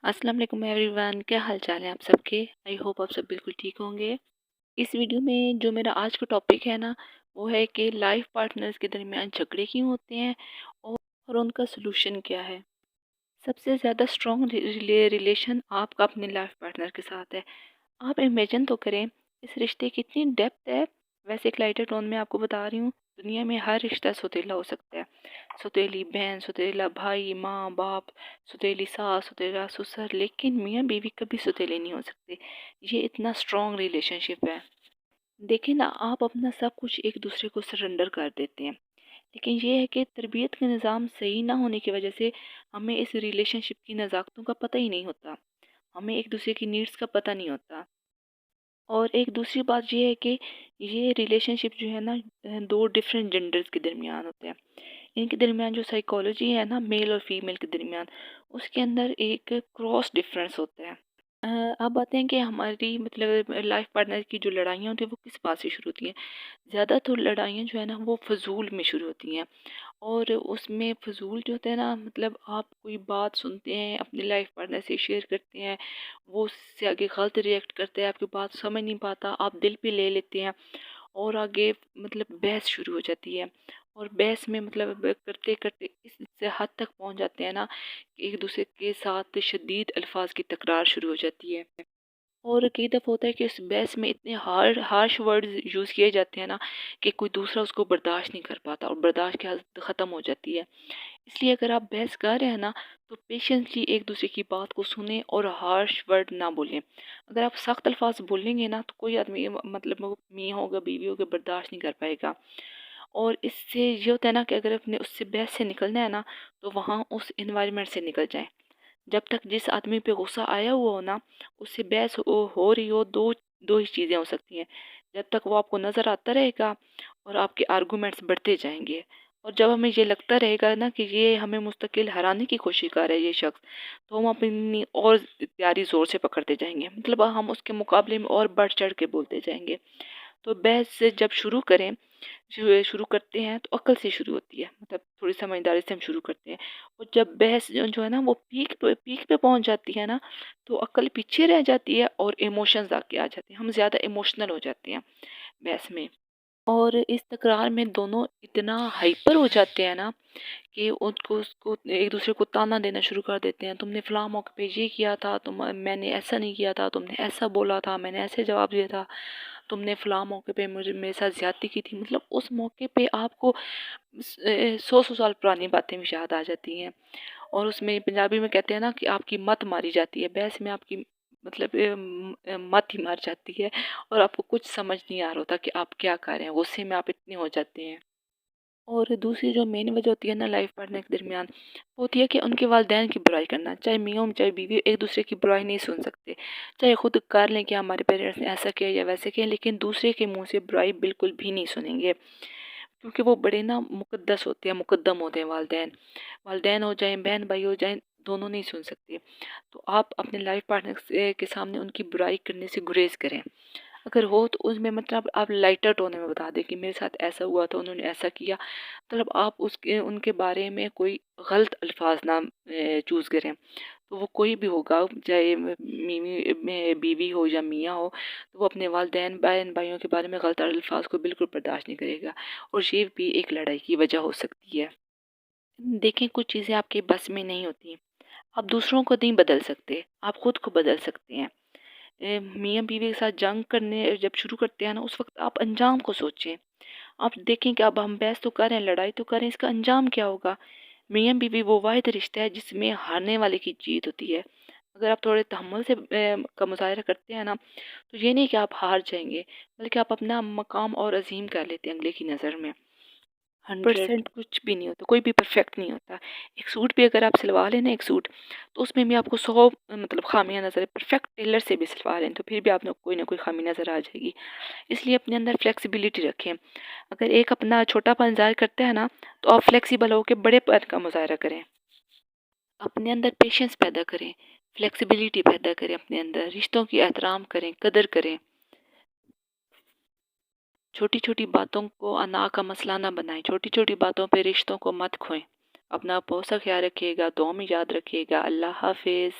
السلام علیکم every one, کیا حال چال ہے آپ سب کے؟ آئی ہوپ آپ سب بالکل ٹھیک ہوں گے۔ اس ویڈیو میں جو میرا آج کا ٹاپک ہے نا، وہ ہے کہ لائف پارٹنرز کے درمیان جھگڑے کیوں ہوتے ہیں اور ان کا سلوشن کیا ہے۔ سب سے زیادہ اسٹرانگ ریلیشن آپ کا اپنے لائف پارٹنر کے ساتھ ہے۔ آپ امیجن تو کریں اس رشتے کی اتنی ڈیپتھ ہے۔ ویسے ایک لائٹر ٹون میں آپ کو بتا رہی ہوں، دنیا میں ہر رشتہ سوتیلا ہو سکتا ہے۔ سوتیلی بہن، سوتیلا بھائی، ماں باپ، سوتیلی ساس، سوتیلا سسر، لیکن میاں بیوی کبھی سوتیلے نہیں ہو سکتے۔ یہ اتنا اسٹرانگ ریلیشن شپ ہے۔ دیکھیں نا، آپ اپنا سب کچھ ایک دوسرے کو سرنڈر کر دیتے ہیں، لیکن یہ ہے کہ تربیت کا نظام صحیح نہ ہونے کی وجہ سے ہمیں اس ریلیشن شپ کی نزاکتوں کا پتہ ہی نہیں ہوتا، ہمیں ایک دوسرے کی نیڈس کا پتہ نہیں ہوتا۔ اور ایک دوسری بات یہ ہے کہ یہ ریلیشن شپ جو ہے نا، دو ڈفرینٹ جینڈرز کے درمیان ہوتے ہیں۔ ان کے درمیان جو سائیکالوجی ہے نا، میل اور فیمیل کے درمیان، اس کے اندر ایک کراس ڈفرینس ہوتا ہے۔ اب آتے ہیں کہ ہماری مطلب لائف پارٹنر کی جو لڑائیاں ہوتی ہیں وہ کس بات سے شروع ہوتی ہیں۔ زیادہ تر لڑائیاں جو ہے نا وہ فضول میں شروع ہوتی ہیں، اور اس میں فضول جو ہوتا ہے نا، مطلب آپ کوئی بات سنتے ہیں اپنے لائف پارٹنر سے شیئر کرتے ہیں، وہ اس سے آگے غلط ریئیکٹ کرتے ہیں، آپ کی بات سمجھ نہیں پاتا، آپ دل پہ لے لیتے ہیں، اور آگے مطلب بحث شروع ہو جاتی ہے۔ اور بحث میں مطلب کرتے کرتے اس سے حد تک پہنچ جاتے ہیں نا کہ ایک دوسرے کے ساتھ شدید الفاظ کی تکرار شروع ہو جاتی ہے۔ اور کئی دفعہ ہوتا ہے کہ اس بحث میں اتنے ہارش ورڈز یوز کیے جاتے ہیں نا کہ کوئی دوسرا اس کو برداشت نہیں کر پاتا، اور برداشت کی حالت ختم ہو جاتی ہے۔ اس لیے اگر آپ بحث کر رہے ہیں نا، تو پیشنٹلی ایک دوسرے کی بات کو سنیں اور ہارش ورڈ نہ بولیں۔ اگر آپ سخت الفاظ بولیں گے نا، تو کوئی آدمی مطلب میاں ہوگا، بیوی ہوگا، برداشت نہیں کر پائے گا۔ اور اس سے یہ ہوتا ہے نا کہ اگر اپنے اس سے بحث سے نکلنا ہے نا، تو وہاں اس انوائرمنٹ سے نکل جائیں۔ جب تک جس آدمی پہ غصہ آیا ہوا ہو نا، اس سے بحث ہو رہی ہو، دو ہی چیزیں ہو سکتی ہیں۔ جب تک وہ آپ کو نظر آتا رہے گا اور آپ کے آرگومنٹس بڑھتے جائیں گے، اور جب ہمیں یہ لگتا رہے گا نا کہ یہ ہمیں مستقل ہرانے کی کوشش کر رہا ہے یہ شخص، تو ہم اپنی اور تیاری زور سے پکڑتے جائیں گے، مطلب ہم اس کے مقابلے میں اور بڑھ چڑھ کے بولتے جائیں گے۔ تو بحث سے جب شروع کرتے ہیں تو عقل سے شروع ہوتی ہے، مطلب تھوڑی سمجھداری سے ہم شروع کرتے ہیں۔ اور جب بحث جو ہے نا وہ پیک پہ پہنچ جاتی ہے نا، تو عقل پیچھے رہ جاتی ہے اور ایموشنز آ جاتے ہیں، ہم زیادہ ایموشنل ہو جاتے ہیں بحث میں۔ اور اس تکرار میں دونوں اتنا ہائپر ہو جاتے ہیں نا کہ اس کو ایک دوسرے کو تانا دینا شروع کر دیتے ہیں۔ تم نے فلاں موقع پہ یہ کیا تھا، میں نے ایسا نہیں کیا تھا، تم نے ایسا بولا تھا، میں نے ایسے جواب دیا تھا، تم نے فلاں موقع پہ میرے ساتھ زیادتی کی تھی۔ مطلب اس موقع پہ آپ کو 100 سال پرانی باتیں بھی یاد آ جاتی ہیں۔ اور اس میں پنجابی میں کہتے ہیں نا کہ آپ کی مت ماری جاتی ہے، بحث میں آپ کی مطلب مت ہی مار جاتی ہے، اور آپ کو کچھ سمجھ نہیں آ رہا ہوتا کہ آپ کیا کر رہے ہیں، غصے میں آپ اتنے ہو جاتے ہیں۔ اور دوسری جو مین وجہ ہوتی ہے نا لائف پارٹنر کے درمیان، وہ ہوتی ہے کہ ان کے والدین کی برائی کرنا۔ چاہے میاں ہو چاہے بیوی، ایک دوسرے کی برائی نہیں سن سکتے، چاہے خود کر لیں کہ ہمارے پیرنٹس نے ایسا کیا یا ویسے کیا، لیکن دوسرے کے منہ سے برائی بالکل بھی نہیں سنیں گے، کیونکہ وہ بڑے نا مقدس ہوتے ہیں، مقدم ہوتے ہیں والدین ہو جائیں، بہن بھائی ہو جائیں، دونوں نہیں سن سکتے۔ تو آپ اپنے لائف پارٹنر کے سامنے ان کی برائی کرنے سے گریز کریں۔ اگر ہو تو اس میں مطلب آپ لائٹر ٹون میں بتا دیں کہ میرے ساتھ ایسا ہوا تھا، انہوں نے ایسا کیا، مطلب آپ ان کے بارے میں کوئی غلط الفاظ نہ چوز کریں۔ تو وہ کوئی بھی ہوگا، چاہے بیوی ہو یا میاں ہو، تو وہ اپنے والدین بہن بھائیوں کے بارے میں غلط الفاظ کو بالکل برداشت نہیں کرے گا، اور یہ بھی ایک لڑائی کی وجہ ہو سکتی ہے۔ دیکھیں، کچھ چیزیں آپ کے بس میں نہیں ہوتی، آپ دوسروں کو نہیں بدل سکتے، آپ خود کو بدل سکتے ہیں۔ میاں بیوی کے ساتھ جنگ کرنے جب شروع کرتے ہیں نا، اس وقت آپ انجام کو سوچیں۔ آپ دیکھیں کہ اب ہم بحث تو کر رہے ہیں، لڑائی تو کر رہے ہیں، اس کا انجام کیا ہوگا۔ میاں بیوی وہ واحد رشتہ ہے جس میں ہارنے والے کی جیت ہوتی ہے۔ اگر آپ تھوڑے تحمل سے کا مظاہرہ کرتے ہیں نا، تو یہ نہیں کہ آپ ہار جائیں گے، بلکہ آپ اپنا مقام اور عظیم کر لیتے ہیں اگلے کی نظر میں۔ 100% کچھ بھی نہیں ہوتا، کوئی بھی پرفیکٹ نہیں ہوتا۔ ایک سوٹ بھی اگر آپ سلوا لیں نا، ایک سوٹ، تو اس میں بھی آپ کو 100 مطلب خامیاں نظر آئیں، پرفیکٹ ٹیلر سے بھی سلوا لیں تو پھر بھی آپ نے کوئی نہ کوئی خامی نظر آ جائے گی۔ اس لیے اپنے اندر فلیکسیبلٹی رکھیں۔ اگر ایک اپنا چھوٹا پن ظاہر کرتا ہے نا، تو آپ فلیکسیبل ہو کے بڑے پن کا مظاہرہ کریں۔ اپنے اندر پیشنس پیدا کریں، فلیکسیبلٹی پیدا کریں، اپنے اندر رشتوں کی احترام کریں، قدر کریں۔ چھوٹی چھوٹی باتوں کو انا کا مسئلہ نہ بنائیں، چھوٹی چھوٹی باتوں پہ رشتوں کو مت کھوئیں۔ اپنا بہت سا خیال رکھیے گا، دعا میں یاد رکھیے گا۔ اللہ حافظ۔